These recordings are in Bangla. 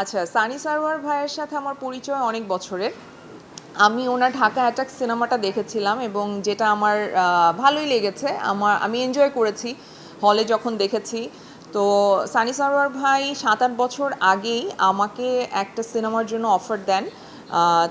আচ্ছা, সানি সারোয়ার ভাইয়ের সাথে আমার পরিচয় অনেক বছরের। আমি ওনার ঢাকা অ্যাটাক সিনেমাটা দেখেছিলাম এবং যেটা আমার ভালোই লেগেছে। আমি এনজয় করেছি হলে যখন দেখেছি। তো সানি সারোয়ার ভাই ৭-৮ বছর আগেই আমাকে একটা সিনেমার জন্য অফার দেন।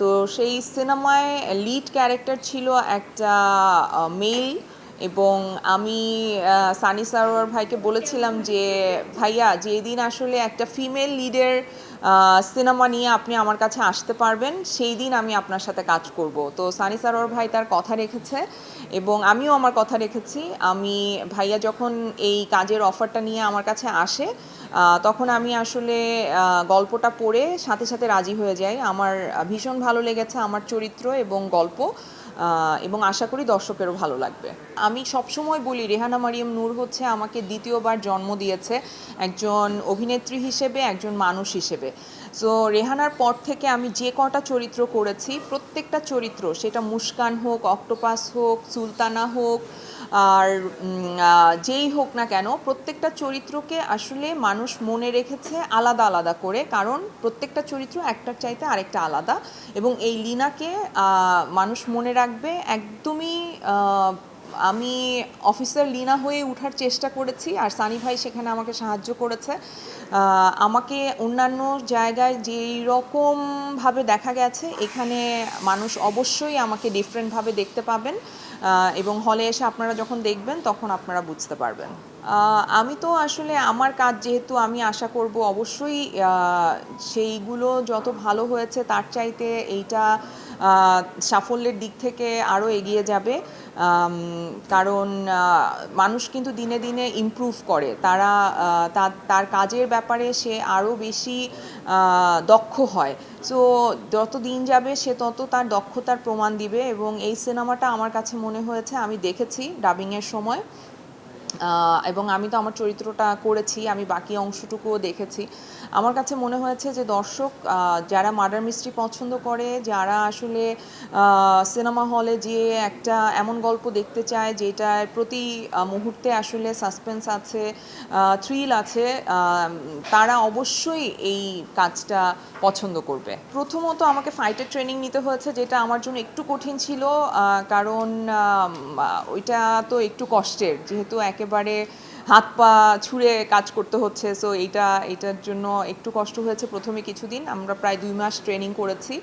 তো সেই সিনেমায় লিড ক্যারেক্টার ছিল একটা মেল, এবং আমি সানি সারোয়ার ভাইকে বলেছিলাম যে ভাইয়া, যেদিন আসলে একটা ফিমেল লিডের সিনেমা নিয়ে আপনি আমার কাছে আসতে পারবেন সেই দিন আমি আপনার সাথে কাজ করব। তো সানি সারোয়ার ভাই তার কথা রেখেছে এবং আমিও আমার কথা রেখেছি। আমি ভাইয়া যখন এই কাজের অফারটা নিয়ে আমার কাছে আসে, তখন আমি আসলে গল্পটা পড়ে সাথে সাথে রাজি হয়ে যাই। আমার ভীষণ ভালো লেগেছে আমার চরিত্র এবং গল্প, এবং আশা করি দর্শকেরও ভালো লাগবে। আমি সবসময় বলি রেহানা মারিয়াম নূর হচ্ছে আমাকে দ্বিতীয়বার জন্ম দিয়েছে, একজন অভিনেত্রী হিসেবে, একজন মানুষ হিসেবে। সো রেহানার পর থেকে আমি যে কটা চরিত্র করেছি, প্রত্যেকটা চরিত্র, সেটা মুস্কান হোক, অক্টোপাস হোক, সুলতানা হোক, আর যেই হোক না কেন, প্রত্যেকটা চরিত্রকে আসলে মানুষ মনে রেখেছে আলাদা আলাদা করে, কারণ প্রত্যেকটা চরিত্র একটার চাইতে আরেকটা আলাদা। এবং এই লিনাকে মানুষ মনে রাখবে একদমই। আমি অফিসার লিনা হয়ে ওঠার চেষ্টা করেছি, আর সানি ভাই সেখানে আমাকে সাহায্য করেছে। আমাকে অন্যান্য জায়গায় যেই রকমভাবে দেখা গেছে, এখানে মানুষ অবশ্যই আমাকে ডিফারেন্টভাবে দেখতে পাবেন, এবং হলে এসে আপনারা যখন দেখবেন তখন আপনারা বুঝতে পারবেন। আমি তো আসলে আমার কাজ যেহেতু, আমি আশা করব অবশ্যই সেইগুলো যত ভালো হয়েছে তার চাইতে এইটা সাফল্যের দিক থেকে আরও এগিয়ে যাবে। কারণ মানুষ কিন্তু দিনে দিনে ইমপ্রুভ করে, তারা তার কাজের ব্যাপারে সে আরও বেশি দক্ষ হয়। সো যত দিন যাবে সে তত তার দক্ষতার প্রমাণ দিবে, এবং এই সিনেমাটা আমার কাছে মনে হয়েছে, আমি দেখেছি ডাবিংয়ের সময়, এবং আমি তো আমার চরিত্রটা করেছি, আমি বাকি অংশটুকুও দেখেছি। আমার কাছে মনে হয়েছে যে দর্শক যারা মার্ডার মিস্ট্রি পছন্দ করে, যারা আসলে সিনেমা হলে যেয়ে একটা এমন গল্প দেখতে চায় যেটার প্রতি মুহূর্তে আসলে সাসপেন্স আছে, থ্রিল আছে, তারা অবশ্যই এই কাজটা পছন্দ করবে। প্রথমত আমাকে ফাইটের ট্রেনিং নিতে হয়েছে, যেটা আমার জন্য একটু কঠিন ছিল, কারণ ওইটা তো একটু কষ্টের, যেহেতু একেবারে হাত পা ছুঁড়ে কাজ করতে হচ্ছে। সো এটার জন্য একটু কষ্ট হয়েছে প্রথমে কিছুদিন। আমরা প্রায় 2 মাস ট্রেনিং করেছি।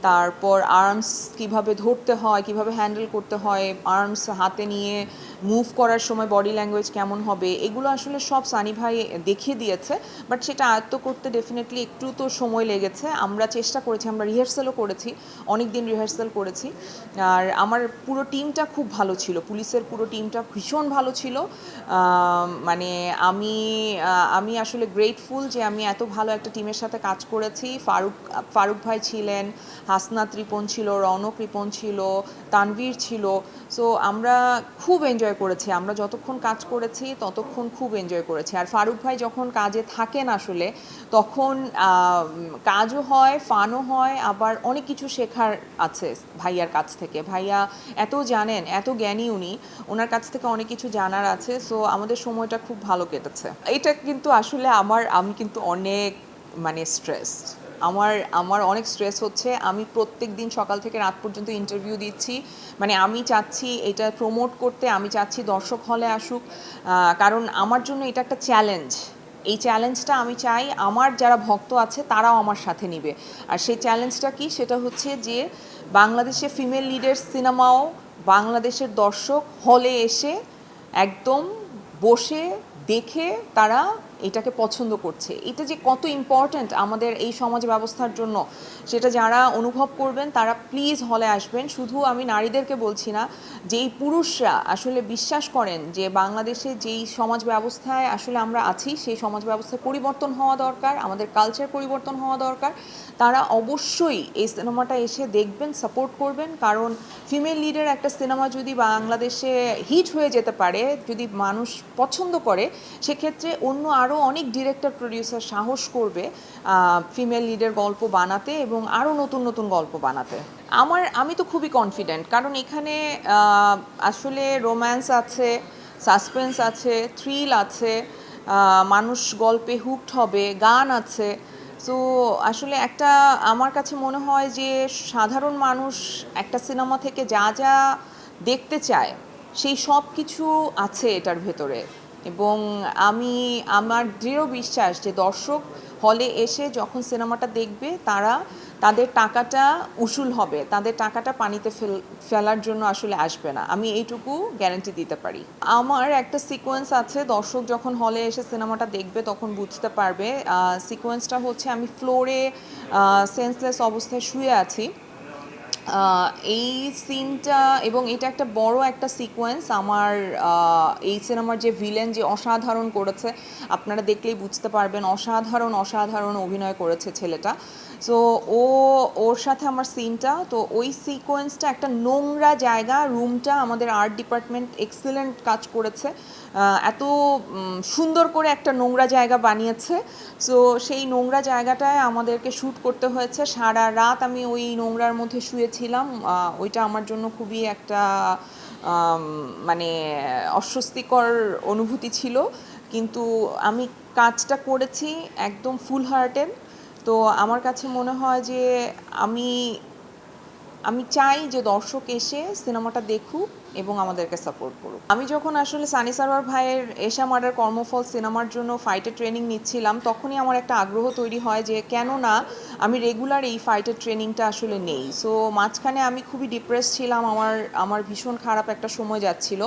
তারপর আর্মস কিভাবে ধরতে হয়, কিভাবে হ্যান্ডেল করতে হয়, আর্মস হাতে নিয়ে মুভ করার সময় বডি ল্যাঙ্গুয়েজ কেমন হবে, এগুলো আসলে সব সানি ভাই দেখিয়ে দিয়েছে। বাট সেটা আয়ত্ত করতে ডেফিনেটলি একটু তো সময় লেগেছে। আমরা চেষ্টা করেছি, আমরা রিহার্সালও করেছি, অনেক দিন রিহার্সাল করেছি। আর আমার পুরো টিমটা খুব ভালো ছিল, পুলিশের পুরো টিমটা ভীষণ ভালো ছিল। মানে আমি আসলে গ্রেটফুল যে আমি এত ভালো একটা টিমের সাথে কাজ করেছি। ফারুক ভাই ছিলেন, হাসনাত রিপন ছিল, রৌনক রিপন ছিল, তানভীর ছিল। সো আমরা খুব এনজয় করেছি, আমরা যতক্ষণ কাজ করেছি ততক্ষণ খুব এনজয় করেছি। আর ফারুক ভাই যখন কাজে থাকেন আসলে, তখন কাজও হয়, ফানও হয়, আবার অনেক কিছু শেখার আছে ভাইয়ার কাছ থেকে। ভাইয়া এত জানেন, এত জ্ঞানী উনি, ওনার কাছ থেকে অনেক কিছু জানার আছে। সো আমাদের সময়টা খুব ভালো কেটেছে। এটা কিন্তু আসলে আমি কিন্তু অনেক স্ট্রেসড। আমার আমার অনেক স্ট্রেস হচ্ছে। আমি প্রত্যেক দিন সকাল থেকে রাত পর্যন্ত ইন্টারভিউ দিচ্ছি। আমি চাচ্ছি এটা প্রমোট করতে, আমি চাচ্ছি দর্শক হলে আসুক, কারণ আমার জন্য এটা একটা চ্যালেঞ্জ। এই চ্যালেঞ্জটা আমি চাই আমার যারা ভক্ত আছে তারাও আমার সাথে নিবে। আর সেই চ্যালেঞ্জটা কি, সেটা হচ্ছে যে বাংলাদেশে ফিমেল লিডার সিনেমাও বাংলাদেশের দর্শক হলে এসে একদম বসে দেখে তারা এটাকে পছন্দ করছে। এটা যে কত ইম্পর্ট্যান্ট আমাদের এই সমাজ ব্যবস্থার জন্য, সেটা যারা অনুভব করবেন তারা প্লিজ হলে আসবেন। শুধু আমি নারীদেরকে বলছি না, যেই পুরুষরা আসলে বিশ্বাস করেন যে বাংলাদেশে যেই সমাজ ব্যবস্থায় আসলে আমরা আছি, সেই সমাজ ব্যবস্থায় পরিবর্তন হওয়া দরকার, আমাদের কালচার পরিবর্তন হওয়া দরকার, তারা অবশ্যই এই সিনেমাটা এসে দেখবেন, সাপোর্ট করবেন। কারণ ফিমেল লিডের একটা সিনেমা যদি বাংলাদেশে হিট হয়ে যেতে পারে, যদি মানুষ পছন্দ করে, সেক্ষেত্রে অন্য আরও অনেক ডিরেক্টর প্রডিউসার সাহস করবে ফিমেল লিডের গল্প বানাতে এবং আরও নতুন নতুন গল্প বানাতে। আমি তো খুবই কনফিডেন্ট, কারণ এখানে আসলে রোম্যান্স আছে, সাসপেন্স আছে, থ্রিল আছে, মানুষ গল্পে হুকড হবে, গান আছে। সো আসলে একটা আমার কাছে মনে হয় যে সাধারণ মানুষ একটা সিনেমা থেকে যা যা দেখতে চায় সেই সব কিছু আছে এটার ভেতরে। এবং আমি আমার দৃঢ় বিশ্বাস যে দর্শক হলে এসে যখন সিনেমাটা দেখবে তারা তাদের টাকাটা উসুল হবে, তাদের টাকাটা পানিতে ফেলার জন্য আসলে আসবে না, আমি এইটুকু গ্যারান্টি দিতে পারি। আমার একটা সিকোয়েন্স আছে, দর্শক যখন হলে এসে সিনেমাটা দেখবে তখন বুঝতে পারবে। সিকোয়েন্সটা হচ্ছে আমি ফ্লোরে সেন্সলেস অবস্থায় শুয়ে আছি। এই সিনটা এবং এটা একটা বড় একটা সিকোয়েন্স আমার এই সিনেমার যে ভিলেন যে অসাধারণ করেছে, আপনারা দেখলেই বুঝতে পারবেন, অসাধারণ অসাধারণ অভিনয় করেছে ছেলেটা। সো ওর সাথে আমার সিনটা, তো ওই সিকোয়েন্সটা একটা নোংরা জায়গা, রুমটা আমাদের আর্ট ডিপার্টমেন্ট এক্সেলেন্ট কাজ করেছে, এত সুন্দর করে একটা নোংরা জায়গা বানিয়েছে। সো সেই নোংরা জায়গাটায় আমাদেরকে শ্যুট করতে হয়েছে, সারা রাত আমি ওই নোংরার মধ্যে শুয়েছিলাম। ওইটা আমার জন্য খুবই একটা মানে অস্বস্তিকর অনুভূতি ছিল, কিন্তু আমি কাজটা করেছি একদম ফুল হার্টেড। তো আমার কাছে মনে হয় যে আমি আমি চাই যে দর্শক এসে সিনেমাটা দেখুক এবং আমাদেরকে সাপোর্ট করুক। আমি যখন আসলে সানি সারোয়ার ভাইয়ের এশা মার্ডার কর্মফল সিনেমার জন্য ফাইটের ট্রেনিং নিচ্ছিলাম, তখনই আমার একটা আগ্রহ তৈরি হয় যে কেন না আমি রেগুলার এই ফাইটের ট্রেনিংটা আসলে নেই। সো মাঝখানে আমি খুবই ডিপ্রেস ছিলাম, আমার ভীষণ খারাপ একটা সময় যাচ্ছিল।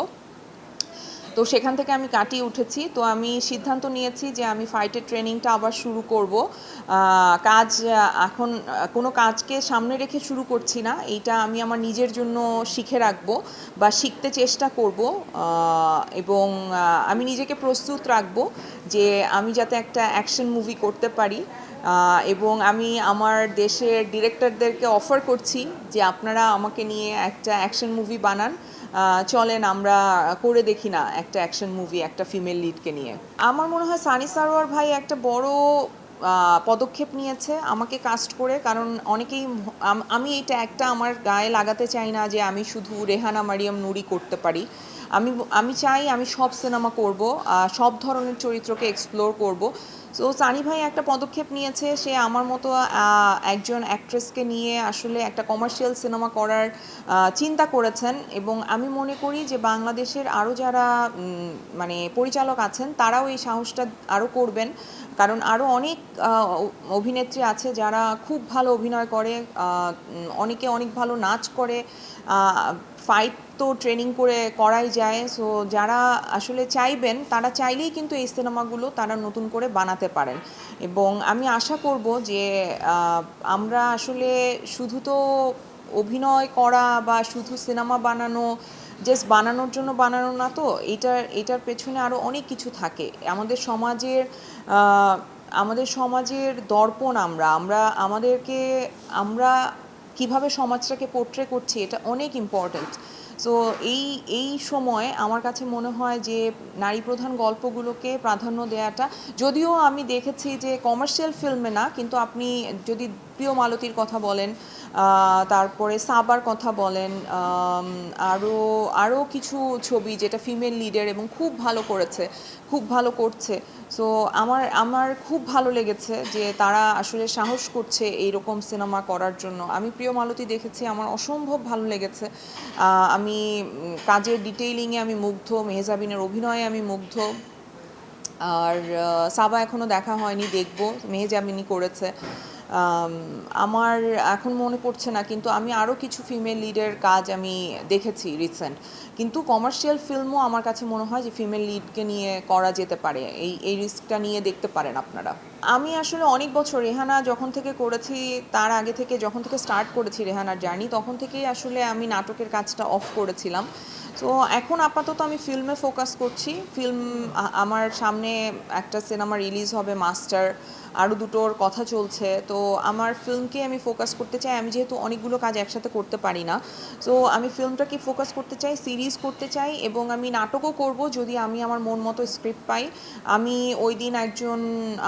তো সেখান থেকে আমি কাটিয়ে উঠেছি। তো আমি সিদ্ধান্ত নিয়েছি যে আমি ফাইটের ট্রেনিংটা আবার শুরু করব। কাজ এখন কোনো কাজকে সামনে রেখে শুরু করছি না, এইটা আমি আমার নিজের জন্য শিখে রাখবো বা শিখতে চেষ্টা করব। এবং আমি নিজেকে প্রস্তুত রাখবো যে আমি যাতে একটা অ্যাকশন মুভি করতে পারি। এবং আমি আমার দেশের ডিরেক্টরদেরকে অফার করছি যে আপনারা আমাকে নিয়ে একটা অ্যাকশন মুভি বানান, চলেন আমরা করে দেখি না একটা অ্যাকশন মুভি একটা ফিমেল লিডকে নিয়ে। আমার মনে হয় সানি সারোয়ার ভাই একটা বড় পদক্ষেপ নিয়েছে আমাকে কাস্ট করে, কারণ অনেকেই আমি এই ট্যাগটা আমার গায়ে লাগাতে চাই না যে আমি শুধু রেহানা মারিয়াম নুরি করতে পারি। আমি আমি চাই আমি সব সিনেমা করব, সব ধরনের চরিত্রকে এক্সপ্লোর করব। সো সানি ভাই একটা পদক্ষেপ নিয়েছে, সে আমার মতো একজন অ্যাক্ট্রেসকে নিয়ে আসলে একটা কমার্শিয়াল সিনেমা করার চিন্তা করেছেন। এবং আমি মনে করি যে বাংলাদেশের আরও যারা মানে পরিচালক আছেন তারাও এই সাহসটা আরও করবেন, কারণ আরও অনেক অভিনেত্রী আছে যারা খুব ভালো অভিনয় করে, অনেকে অনেক ভালো নাচ করে, ফাইট তো ট্রেনিং করে করাই যায়। সো যারা আসলে চাইবেন তারা চাইলেই কিন্তু এই সিনেমাগুলো তারা নতুন করে বানাতে পারেন। এবং আমি আশা করব যে আমরা আসলে শুধু তো অভিনয় করা বা শুধু সিনেমা বানানো জাস্ট বানানোর জন্য বানানো না, তো এটার পেছনে আরও অনেক কিছু থাকে। আমাদের সমাজের দর্পণ আমরা আমরা আমাদেরকে আমরা কিভাবে সমাজটাকে পোট্রে করছি এটা অনেক ইম্পর্ট্যান্ট। সো এই সময় আমার কাছে মনে হয় যে নারী প্রধান গল্পগুলোকে প্রাধান্য দেওয়াটা, যদিও আমি দেখেছি যে কমার্শিয়াল ফিল্মে না, কিন্তু আপনি যদি প্রিয় মালতীর কথা বলেন, তারপরে সাবার কথা বলেন, আরও আরও কিছু ছবি যেটা ফিমেল লিডের এবং খুব ভালো করেছে, খুব ভালো করছে। সো আমার খুব ভালো লেগেছে যে তারা আসলে সাহস করছে এইরকম সিনেমা করার জন্য। আমি প্রিয় মালতী দেখেছি, আমার অসম্ভব ভালো লেগেছে। আমি কাজের ডিটেইলিংয়ে আমি মুগ্ধ, মেহজাবিনের অভিনয়ে আমি মুগ্ধ। আর সাবা এখনও দেখা হয়নি, দেখবো, মেহজাবিনী করেছে। আমার এখন মনে পড়ছে না, কিন্তু আমি আরও কিছু ফিমেল লিডের কাজ আমি দেখেছি রিসেন্ট। কিন্তু কমার্শিয়াল ফিল্মও আমার কাছে মনে হয় যে ফিমেল লিডকে নিয়ে করা যেতে পারে, এই রিস্কটা নিয়ে দেখতে পারেন আপনারা। আমি আসলে অনেক বছর রেহানা যখন থেকে করেছি, তার আগে থেকে যখন থেকে স্টার্ট করেছি রেহানার জার্নি, তখন থেকেই আসলে আমি নাটকের কাজটা অফ করেছিলাম। তো এখন আপাতত আমি ফিল্মে ফোকাস করছি। আমার সামনে একটা সিনেমা রিলিজ হবে মাস্টার, আরও দুটোর কথা চলছে। তো আমার ফিল্মকে আমি ফোকাস করতে চাই, আমি যেহেতু অনেকগুলো কাজ একসাথে করতে পারি না। সো আমি ফিল্মটাকে ফোকাস করতে চাই, সিরিজ করতে চাই, এবং আমি নাটকও করব যদি আমি আমার মন মতো স্ক্রিপ্ট পাই। আমি ওই দিন একজন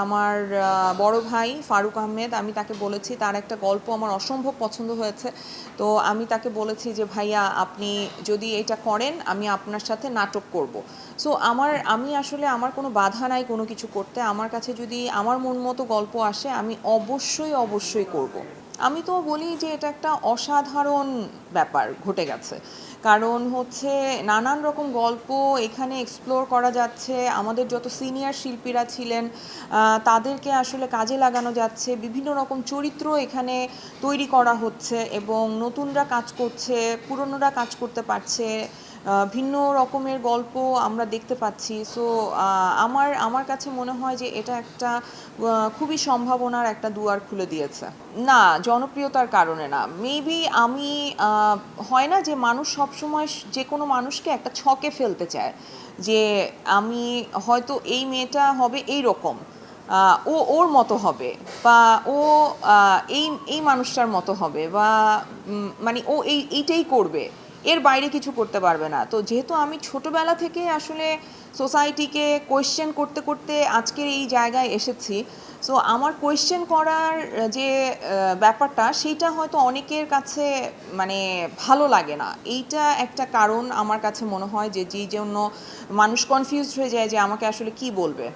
আমার বড় ভাই ফারুক আহমেদ, আমি তাকে বলেছি, তার একটা গল্প আমার অসম্ভব পছন্দ হয়েছে। তো আমি তাকে বলেছি যে ভাইয়া আপনি যদি এটা করেন আমি আপনার সাথে নাটক করব। সো আমি আসলে আমার কোনো বাধা নাই কোনো কিছু করতে। আমার কাছে যদি আমার মন মতো গল্প আসে আমি অবশ্যই করব। আমি তো বলি যে এটা একটা অসাধারণ ব্যাপার ঘটে গেছে। কারণ হচ্ছে নানান রকম গল্প এখানে এক্সপ্লোর করা যাচ্ছে। আমাদের যত সিনিয়র শিল্পীরা ছিলেন তাদেরকে আসলে কাজে লাগানো যাচ্ছে। বিভিন্ন রকম চরিত্র এখানে তৈরি করা হচ্ছে এবং নতুনরা কাজ করছে, পুরনোরা কাজ করতে পারছে। ভিন্ন রকমের গল্প আমরা দেখতে পাচ্ছি। সো আমার কাছে মনে হয় যে এটা একটা খুবই সম্ভাবনার একটা দুয়ার খুলে দিয়েছে। না, জনপ্রিয়তার কারণে না। মেবি আমি হয় না যে মানুষ সবসময় যে কোনো মানুষকে একটা ছকে ফেলতে চায় যে আমি হয়তো এই মেয়েটা হবে এই রকম, ও ওর মতো হবে, বা ও এই এই মানুষটার মতো হবে, বা মানে ও এইটাই করবে, এর বাইরে কিছু করতে পারবে না। তো যেহেতু আমি ছোটবেলা থেকে আসলে সোসাইটিকে কোয়েশ্চেন করতে করতে আজকের এই জায়গায় এসেছি, সো আমার কোয়েশ্চেন করার যে ব্যাপারটা সেইটা হয়তো অনেকের কাছে মানে ভালো লাগে না। এইটা একটা কারণ আমার কাছে মনে হয় যে যেই জন্য মানুষ কনফিউজড হয়ে যায় যে আমাকে আসলে কি বলবে।